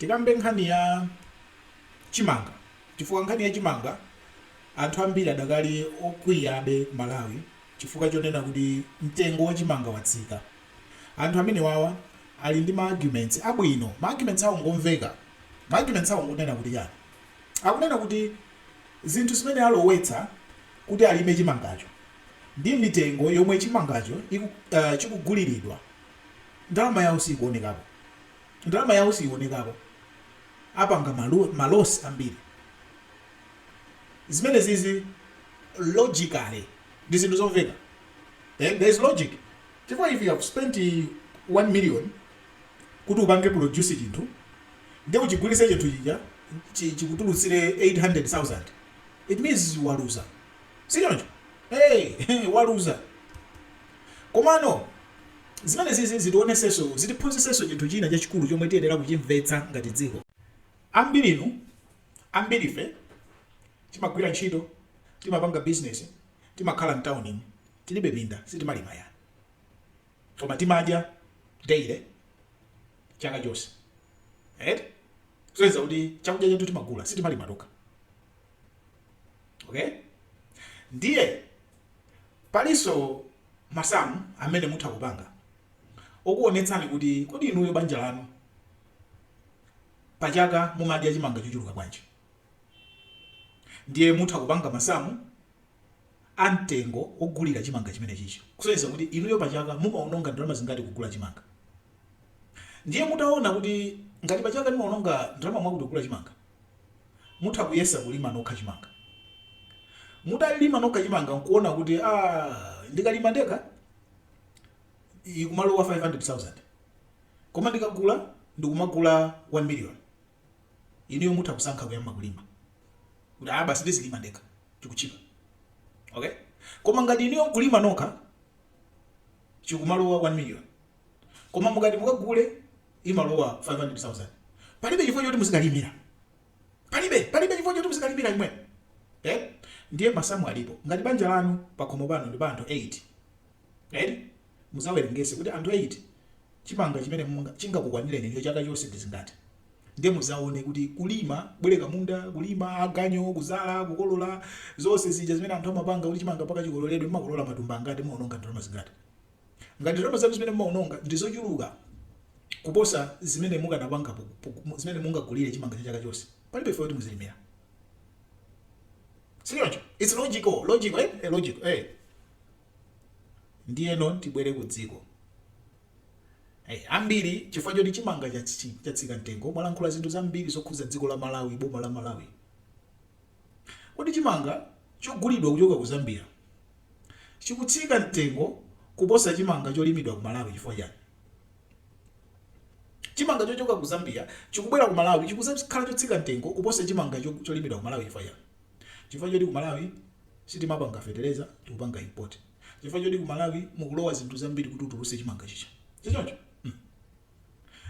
tikambe nkhani ya chimanga. Chifukwa nkhani ya chimanga anthu ambiri adakali okwiyabe Malawi chifukwa chonena kuti mtengo wa chimanga watsika. Anthu amene wawa ali ndi ma-arguments abwino. Ma-arguments awo ngomveka. Ma-arguments awo ngonena kuti yani. Akunena kuti zinthu zimene alowetsa kuti alime chimangacho ndi mitengo yomwe chimangacho chikuguliridwa, ndalama yawo sikuonekapo. Ndalama yawo sikuonekapo. Apanga malosi ambiri. Zimene zizi logically ndi zinthu zomveka. There is logic. Chifukwa if you have spent 1 million kuti upange produce chinthu ndi uchigulise chinthu chija chikutulutsire 800,000, it means waluza. Sichoncho? Waluza. Komano zimene zizi zitioneseso zitiphunziseso chinthu china chachikulu chomwe tiyenera kuchimvetsa ngati dziko. Ambirife timagwira ntchito, timapanga business, timakhala mtawuni, tilibe minda, sitimalima yani. Koma timadya daily chaka chonse. Soyeza kuti chakudya chathu timagula, sitimalima toka. Okay? Ndiye paliso masamu amene mutha kupanga okuonetsani kuti kodi inuyo banja lanu pachaka mumadya chimanga chochuluka bwanji. Ndiye mutha kupanga masamu amtengo ogulira chimanga chimene chicho. Kusonyeza kuti inuyo pachaka mumaononga ndalama zingati kugula chimanga. Ndiye mutaona kuti ngati pachaka mumaononga ndalama mwakuti kugula chimanga, mutha kuyesa kulima nokha chimanga. Mutalima nokha chimanga nkuona kuti ndikalima ndekha ikumalowa 500,000. Koma ndikagula ndikumagula 1 million. Inuyo mutha kusankha kuyamba kulima. Kuti basi ndizilima ndekha chikuchipa. Okay? Koma ngati inuyo kulima nokha chikumalowa 1 million. Koma mukati mukagule imalowa 500,000. Palibe chifukwa choti muzikalimira. Palibe chifukwa choti muzikalimira imwe. Ndiye masamu alipo. Ngati banja lanu pakhomo pano ndi anthu 8. Muzawerengese kuti anthu 8 chimanga chimene chingakukwanireni ndiyo chaka chonse ndizingati. Ndiye muzaone kuti kulima, bwereka munda, kulima, aganyo, kuzala, kukolola, zonse zija zimene anthu amapanga kuti chimanga paka chikololedwe mmakolola matumba ngati muononga ndalama zingati. Ngati ndalama zanu zimene muononga ndizochuluka kuposa zimene mukanapanga zimene mungagulire chimanga cha chaka chonse, palibe chifukwa kuti muzilimira. Sichoncho? It's logical. Logical. Ndiye non tibwere ku dziko. Ambiri chifukwa choti chimanga chatsika mtengo, mwalankhula zinthu zambiri zokhuza dziko la Malawi, boma la Malawi. Kodi chimanga chogulidwa kuchoka ku Zambia chikutsika mtengo kuposa chimanga cholimidwa ku Malawi chifukwa chani? Chimanga chochoka ku Zambia chikubwera ku Malawi chikuzakhala chotsika mtengo kuposa chimanga cholimidwa ku Malawi chifukwa chani? Chifukwa choti ku Malawi sitimapanga fertilizer, tikupanga import. Chifukwa choti ku Malawi mukulowa zinthu zambiri kuti utuluse chimanga chicha. Sichoncho?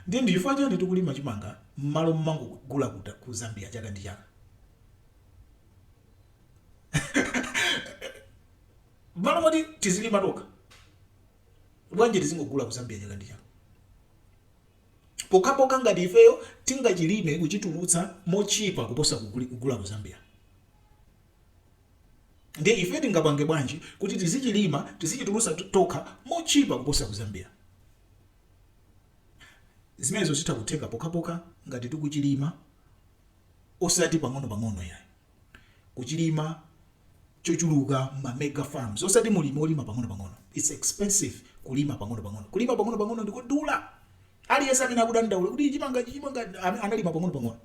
Ndiye chifukwa chani tikulima chimanga m'malo mmangogula ku Zambia chaka ndi chaka. M'malo moti tizilima toka, bwanji tizingogula ku Zambia chaka ndi chaka. Pokapoka ngati ifeyo tingachilime kuchitulutsa mochipa kuposa kugula ku Zambia. Ndiye ife tingapange bwanji kuti tizichilima tizichitulutsa toka mochipa kuposa ku Zambia. Zimenezo zitakutheka pokapoka ngati tikuchilima osati pang'ono yayi. Kuchilima chochuluka ma mega farms, osati mulimi olima pang'ono. It's expensive kulima pang'ono. Kulima pang'ono ndikudula. Aliyense amene akudandaula kuti chimanga analima pang'ono.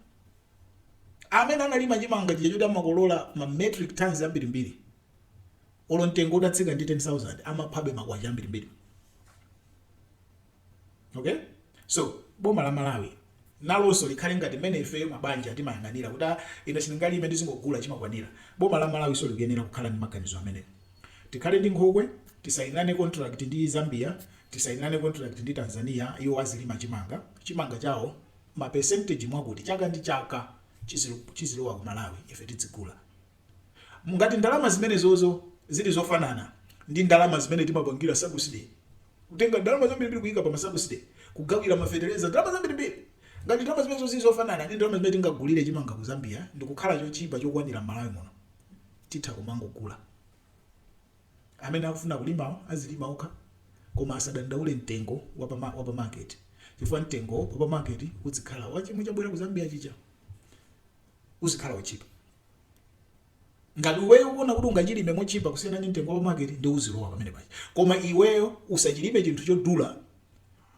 Amene analima chimanga choti amakolola ma metric tons ambirimbiri, olo mtengo utatsika ndi 10,000 amaphabe makwacha ambirimbiri. Okay? So boma la Malawi nalonso likhale ngati mmene ifeyo mabanja timayang'anira kuti ine sindingalime ndizingogula chimakwanira. Boma la Malawi so likuyenera kukhala ndi maganizo amene tikhale ndi nkhokwe, tisayinane contract ndi Zambia, tisayinane contract ndi Tanzania, iwo azilima chimanga chawo ma percentage mwakuti chaka ndi chaka chizilowa ku Malawi ife tizigula. Ngati ndalama zimene zozo zili zofanana ndi ndalama zimene timapangira subsidy, kutenga ndalama zambiri kuyika pa subsidy, kugawira ma fertilizer ndalama zambiri, ngati ndalama zimene zizofanana ndi ndalama zimene tingagulire chimanga ku Zambia ndikukhala chochipa chokwanira Malawi muno, titha kumangogula. Amene akufuna kulima azilima okha, koma asadandaule mtengo wa pa market, chifukwa mtengo wa pa market uzikhala wachimwe chabwera ku Zambia chicha uzikhala wachipa. Ngati iweyo ukuona kuti ungachilime mochipa kusiyana ndi mtengo wa market ndi uzilowa pamene pachi. Koma iweyo usachilime chinthu chodula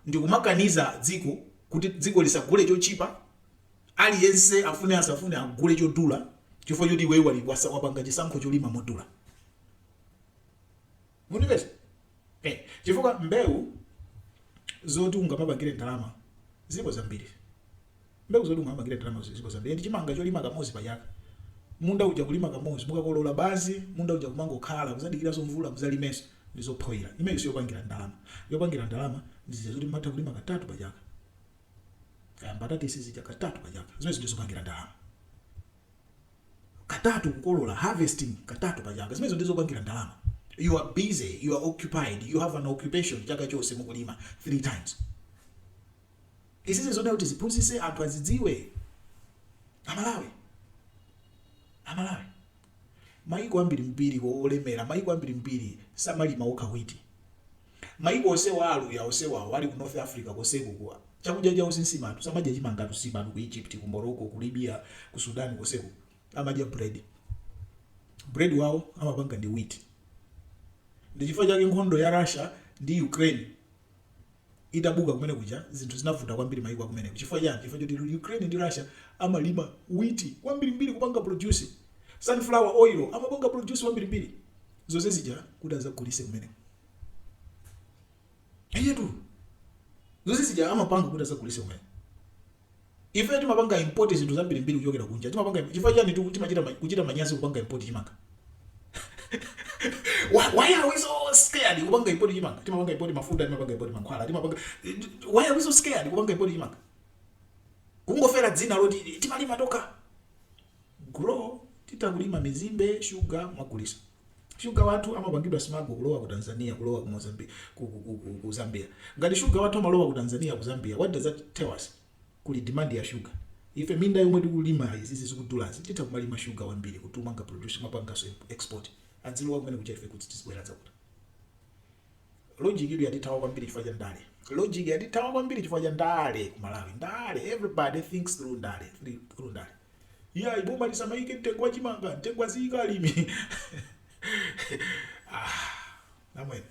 ndi kumakaniza dziko kuti dziko lisagule chochipa, aliyense afune asafune agule chodula chifukwa choti iweyo wapanga chisankho cholima modula. Munipeza? Chifukwa mbewu zoti ungamapangire ndalama ziko zambiri. Mbewu zoti ungamapangire ndalama ziko zambiri. Ndi chimanga cholima kamozi pachaka. Munda uja kulima kamozi, mukakolola bazi, munda uja kumangokhala, kuzadikiranso mvula muzalimenso ndizophoira. Imene siyopangira ndalama. Yopangira ndalama ndizizo zoti mmatha kulima katatu pachaka. Kaya mbatatisi zija katatu pachaka. Zimene ndizopangira ndalama. Katatu kukolola, harvesting katatu pachaka. Zimene ndizopangira ndalama. You are busy, you are occupied, you have an occupation chaka chose mukulima 3 times. Isizi zona kuti ziphunzitse anthu azidziwe. Amalawi. Maiko ambiri mbiri olemera, maiko ambiri mbiri samalima okha wheat. Maiko osewa aluya osewa wali ku North Africa koseko kwa. Chakudya chawo sinsimatu, samadya chimanga simatu ku Egypt, ku Morocco, ku Libya, ku Sudan koseko. Amadya bread. Bread wawo amapanga ndi wheat. Ndi chifukwa chake nkhondo ya Russia ndi Ukraine itabuka kumene kuja zinthu zinavuta kwambiri maiko kumene. Chifukwa chani? Chifukwa choti Ukraine ndi Russia amalima wheat kwambiri kupanga produce. Sunflower oil amapanga produce kwambiri. Zonse zija kuti azagulise kumene. Ayetu. Zonse zija amapanga kuti azagulise kumene. Ife timapanga import zinthu zambiri kuchokera kunja. Timapanga chifukwa chani timachita kuchita manyazi kupanga import chimanga. Why are we so scared? Kupanga import chimanga. Timapanga import mafuta, timapanga import mankhwala, timapanga. Why are we so scared kupanga import chimanga? Kungofera dzina loti timalima toka. Grow titakulima mizimbe, sugar magulisa. Sugar watu amapangidwa smuggle kulowa ku Tanzania, kulowa ku Mozambique, ku Zambia. Ngati sugar watu amalowa ku Tanzania, ku Zambia, what does that tell us? Kuli demand ya sugar. Ife minda yomwe tikulima izi zikudulazi titakumalima sugar wambiri kutumanga produce mapanga so export. Anzilowa kumene kucha ife kuti tizibwera zakuti. Logic ili yatitawa kwambiri chifukwa cha ndale. Logic yatitawa kwambiri chifukwa cha ndale ku Malawi. Ndale, everybody thinks through ndale. Yeah, iboma lisamaike mtengwa chimanga, mtengwa zika alimi. Namwe.